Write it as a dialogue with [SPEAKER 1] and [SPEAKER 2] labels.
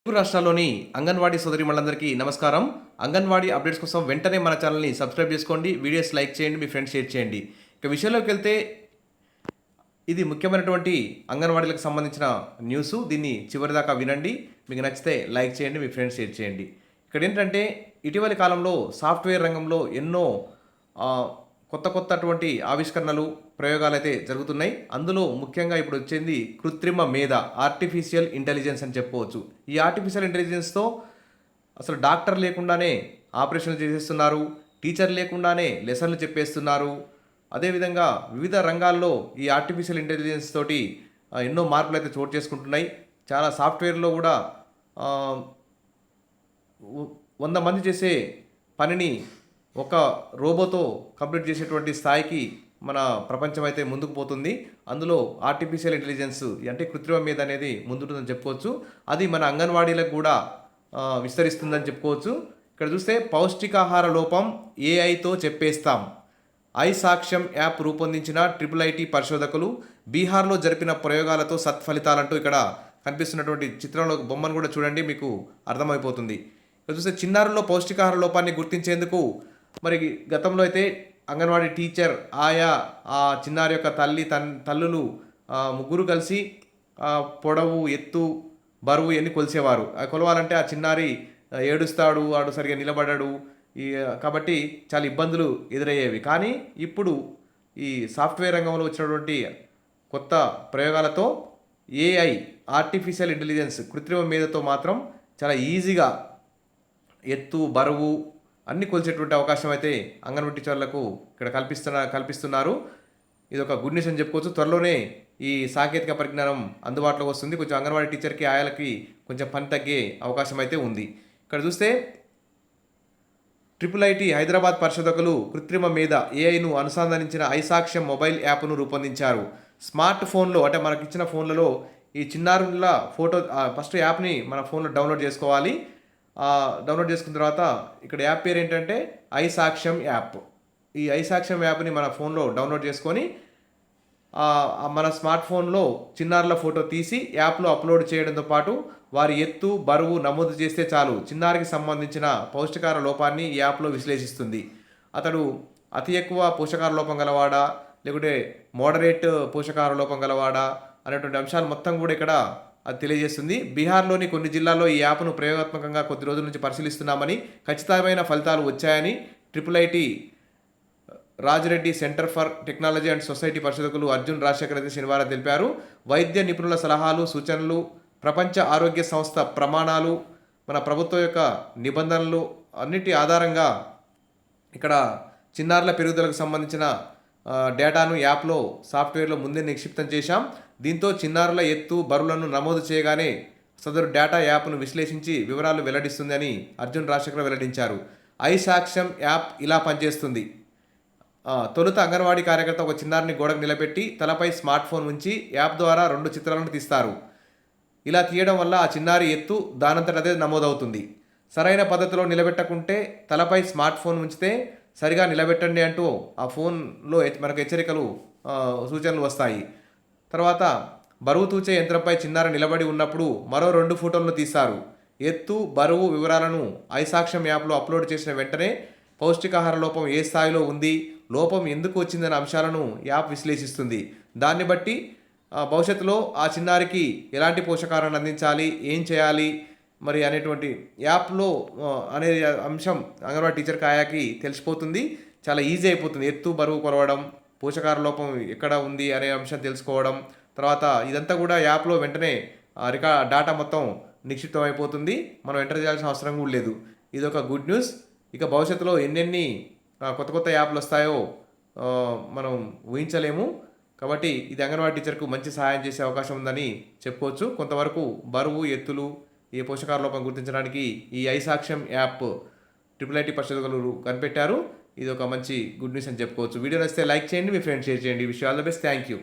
[SPEAKER 1] తెలుగు రాష్ట్రాల్లోని అంగన్వాడీ సోదరిమణులందరికీ నమస్కారం. అంగన్వాడీ అప్డేట్స్ కోసం వెంటనే మన ఛానల్ని సబ్స్క్రైబ్ చేసుకోండి, వీడియోస్ లైక్ చేయండి, మీ ఫ్రెండ్స్ షేర్ చేయండి. ఇక విషయంలోకి వెళ్తే ఇది ముఖ్యమైనటువంటి అంగన్వాడీలకు సంబంధించిన న్యూస్. దీన్ని చివరిదాకా వినండి. మీకు నచ్చితే లైక్ చేయండి, మీ ఫ్రెండ్స్ షేర్ చేయండి. ఇక్కడ ఏంటంటే ఇటీవలి కాలంలో సాఫ్ట్వేర్ రంగంలో ఎన్నో కొత్తటువంటి ఆవిష్కరణలు, ప్రయోగాలు అయితే జరుగుతున్నాయి. అందులో ముఖ్యంగా ఇప్పుడు వచ్చింది కృత్రిమ మేధ, ఆర్టిఫిషియల్ ఇంటెలిజెన్స్ అని చెప్పుకోవచ్చు. ఈ ఆర్టిఫిషియల్ ఇంటెలిజెన్స్తో అసలు డాక్టర్ లేకుండానే ఆపరేషన్లు చేసేస్తున్నారు, టీచర్ లేకుండానే లెసన్లు చెప్పేస్తున్నారు. అదేవిధంగా వివిధ రంగాల్లో ఈ ఆర్టిఫిషియల్ ఇంటెలిజెన్స్ తోటి ఎన్నో మార్పులు అయితే చోటు చేసుకుంటున్నాయి. చాలా సాఫ్ట్వేర్లో కూడా 100 మంది చేసే పనిని ఒక రోబోతో కంప్లీట్ చేసేటువంటి స్థాయికి మన ప్రపంచం అయితే ముందుకు పోతుంది. అందులో ఆర్టిఫిషియల్ ఇంటెలిజెన్స్ అంటే కృత్రిమ మీద అనేది ముందుంటుందని చెప్పుకోవచ్చు. అది మన అంగన్వాడీలకు కూడా విస్తరిస్తుందని చెప్పుకోవచ్చు. ఇక్కడ చూస్తే పౌష్టికాహార లోపం ఏఐతో చెప్పేస్తాం. ఐ సాక్ష్యం యాప్ రూపొందించిన IIIT పరిశోధకులు బీహార్లో జరిపిన ప్రయోగాలతో సత్ఫలితాలంటూ ఇక్కడ కనిపిస్తున్నటువంటి చిత్రంలో బొమ్మను కూడా చూడండి, మీకు అర్థమైపోతుంది. ఇక్కడ చూస్తే చిన్నారుల్లో పౌష్టికాహార లోపాన్ని గుర్తించేందుకు మరి గతంలో అయితే అంగన్వాడీ టీచర్, ఆయా, ఆ చిన్నారి యొక్క తల్లులు ముగ్గురు కలిసి పొడవు, ఎత్తు, బరువు ఎన్ని కొలిసేవారు. కొలవాలంటే ఆ చిన్నారి ఏడుస్తాడు, వాడు సరిగా నిలబడాడు, కాబట్టి చాలా ఇబ్బందులు ఎదురయ్యేవి. కానీ ఇప్పుడు ఈ సాఫ్ట్వేర్ రంగంలో వచ్చినటువంటి కొత్త ప్రయోగాలతో ఏఐ, ఆర్టిఫిషియల్ ఇంటెలిజెన్స్, కృత్రిమ మేధతో మాత్రం చాలా ఈజీగా ఎత్తు, బరువు అన్ని కొలిచేటువంటి అవకాశం అయితే అంగన్వాడీ టీచర్లకు ఇక్కడ కల్పిస్తున్నారు. ఇది ఒక గుడ్ న్యూస్ అని చెప్పుకోవచ్చు. త్వరలోనే ఈ సాంకేతిక పరిజ్ఞానం అందుబాటులోకి వస్తుంది. కొంచెం అంగన్వాడీ టీచర్కి, ఆయాలకి కొంచెం పని తగ్గే అవకాశం అయితే ఉంది. ఇక్కడ చూస్తే IIIT హైదరాబాద్ పరిశోధకులు కృత్రిమ మేధ ఏఐను అనుసంధానించిన ఐసాక్ష్యం మొబైల్ యాప్ను రూపొందించారు. స్మార్ట్ ఫోన్లో అంటే మనకి ఇచ్చిన ఫోన్లలో ఈ చిన్నారుల ఫోటో ఫస్ట్ యాప్ని మన ఫోన్లో డౌన్లోడ్ చేసుకోవాలి. డౌన్లోడ్ చేసుకున్న తర్వాత ఇక్కడ యాప్ పేరు ఏంటంటే ఐసాక్ష్యం యాప్. ఈ ఐసాక్ష్యం యాప్ని మన ఫోన్లో డౌన్లోడ్ చేసుకొని మన స్మార్ట్ ఫోన్లో చిన్నారుల ఫోటో తీసి యాప్లో అప్లోడ్ చేయడంతో పాటు వారి ఎత్తు, బరువు నమోదు చేస్తే చాలు చిన్నారికి సంబంధించిన పౌష్టికాహార లోపాన్ని ఈ యాప్లో విశ్లేషిస్తుంది. అతడు అతి ఎక్కువ పోషకాహార లోపం గలవాడా, లేకుంటే మోడరేట్ పోషకాహార లోపం గలవాడా అనేటువంటి అంశాలు మొత్తం కూడా ఇక్కడ అది తెలియజేస్తుంది. బీహార్లోని కొన్ని జిల్లాల్లో ఈ యాప్ను ప్రయోగాత్మకంగా కొద్ది రోజుల నుంచి పరిశీలిస్తున్నామని, ఖచ్చితమైన ఫలితాలు వచ్చాయని IIIT Rajireddy centre for technology and society పరిశోధకులు అర్జున్ రాజశేఖర్ అయితే శనివారం తెలిపారు. వైద్య నిపుణుల సలహాలు, సూచనలు, ప్రపంచ ఆరోగ్య సంస్థ ప్రమాణాలు, మన ప్రభుత్వం యొక్క నిబంధనలు అన్నిటి ఆధారంగా ఇక్కడ చిన్నారుల పెరుగుదలకు సంబంధించిన డేటాను యాప్లో, సాఫ్ట్వేర్లో ముందే నిక్షిప్తం చేశాం. దీంతో చిన్నారుల ఎత్తు, బరువులను నమోదు చేయగానే సదరు డేటా యాప్ను విశ్లేషించి వివరాలు వెల్లడిస్తుందని అర్జున్ రాజశేఖర్ వెల్లడించారు. ఐ సాక్ష్యం యాప్ ఇలా పనిచేస్తుంది. తొలుత అంగన్వాడీ కార్యకర్త ఒక చిన్నారిని గోడకు నిలబెట్టి తలపై స్మార్ట్ ఫోన్ ఉంచి యాప్ ద్వారా 2 చిత్రాలను తీస్తారు. ఇలా తీయడం వల్ల ఆ చిన్నారి ఎత్తు దానంతటదే నమోదవుతుంది. సరైన పద్ధతిలో నిలబెట్టకుంటే తలపై స్మార్ట్ ఫోన్ ఉంచితే సరిగా నిలబెట్టండి అంటూ ఆ ఫోన్లో మనకు హెచ్చరికలు, సూచనలు వస్తాయి. తర్వాత బరువు తూచే యంత్రంపై చిన్నారి నిలబడి ఉన్నప్పుడు మరో 2 ఫోటోలను తీస్తారు. ఎత్తు, బరువు వివరాలను ఐసాక్ష్యం యాప్లో అప్లోడ్ చేసిన వెంటనే పౌష్టికాహార లోపం ఏ స్థాయిలో ఉంది, లోపం ఎందుకు వచ్చిందనే అంశాలను యాప్ విశ్లేషిస్తుంది. దాన్ని బట్టి భవిష్యత్తులో ఆ చిన్నారికి ఎలాంటి పోషకాహారాన్ని అందించాలి, ఏం చేయాలి మరి అనేటువంటి యాప్లో అనే అంశం అంగన్వాడీ టీచర్కి, ఆయాకి తెలిసిపోతుంది. చాలా ఈజీ అయిపోతుంది. ఎత్తు, బరువు కొలవడం, పోషకాహార లోపం ఎక్కడ ఉంది అనే అంశం తెలుసుకోవడం, తర్వాత ఇదంతా కూడా యాప్లో వెంటనే డేటా మొత్తం నిక్షిప్తం అయిపోతుంది. మనం ఎంటర్ చేయాల్సిన అవసరం కూడా లేదు. ఇది ఒక గుడ్ న్యూస్. ఇక భవిష్యత్తులో ఎన్నెన్ని కొత్త యాప్లు వస్తాయో మనం ఊహించలేము. కాబట్టి ఇది అంగన్వాడీ టీచర్కు మంచి సహాయం చేసే అవకాశం ఉందని చెప్పుకోవచ్చు. కొంతవరకు బరువు, ఎత్తులు, ఈ పోషకాహార లోపం గుర్తించడానికి ఈ ఐసాక్ష్యం యాప్ IIIT పరిశోధకులు కనిపెట్టారు. ఇది ఒక మంచి గుడ్ న్యూస్ అని చెప్పుకోవచ్చు. వీడియో నచ్చితే లైక్ చేయండి, మీ ఫ్రెండ్స్ షేర్ చేయండి. Wish you all the best. Thank you.